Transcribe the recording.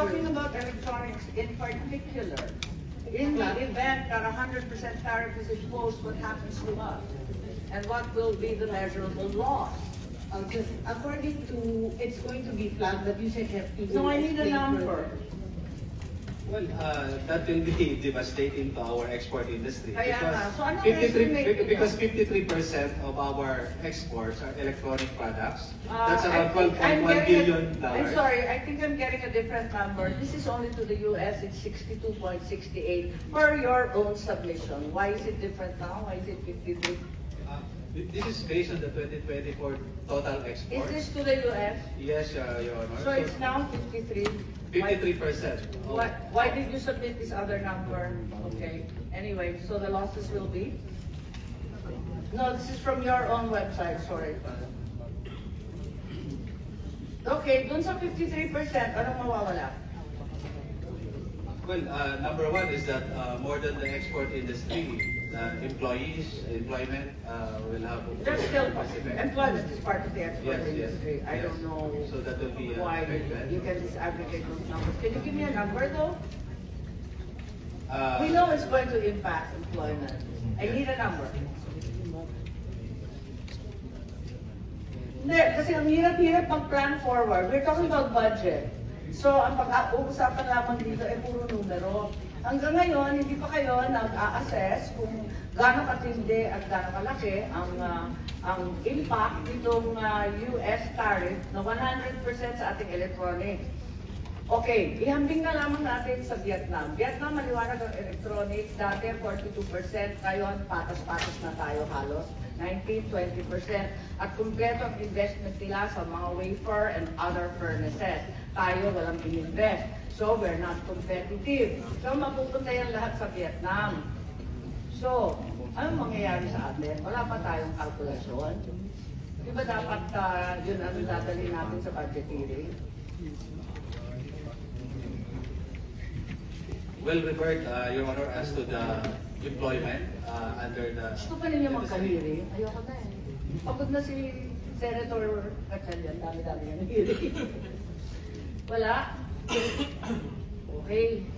talking about electronics in particular. In the event that 100% tariff is imposed, what happens to us? And what will be the measurable loss? Just according to, it's going to be flat, but you said have to. No, I need a number. Further. Well, that will be devastating to our export industry. Kaya nga. So ano 53, because 53% of our exports are electronic products. That's around $12.1 billion. I'm sorry, I think I'm getting a different number. This is only to the US, it's 62.68 per your own submission. Why is it different now? Why is it 53? This is based on the 2024 total exports. Is this to the US? Yes, Your Honor. So it's now 53? 53%. Why did you submit this other number? Okay. Anyway, so the losses will be? No, this is from your own website, sorry. Okay, dun sa 53%, anong mawawala? Well, number one is that more than the export industry, employment will have. There's still employment is part of the export industry. Yes, I don't know so that will be why you can disaggregate those numbers. Can you give me a number though? We know it's going to impact employment. I need a number. Hindi, kasi ang hirap-hirap mag-plan forward. We're talking about budget. So, ang pag-uusapan lamang dito ay puro numero. Hanggang ngayon, hindi pa kayo nag-a-assess kung gaano katindi at gaano kalaki ang impact nitong US tariff na 100% sa ating electronics. Okay, ihambing na lamang natin sa Vietnam. Vietnam, maliwanag ang electronics. Dati, 42%. Ngayon, patas-patas na tayo halos. 19-20%. At kumpleto ang investment nila sa mga wafer and other furnaces. Tayo walang in-invest. So, we're not competitive. So, mapupunta yan lahat sa Vietnam. So, anong mangyayari sa atin? Wala pa tayong kalkulasyon. Di ba dapat yun ang dadali natin sa budget hearing? Will revert, Your Honor, as to the employment under the... Gusto pa ninyo magka-hearing? Ayoko na eh. Pagod na si Senator Gatchalian. Dami-dami yan hearing. Wala? Okay.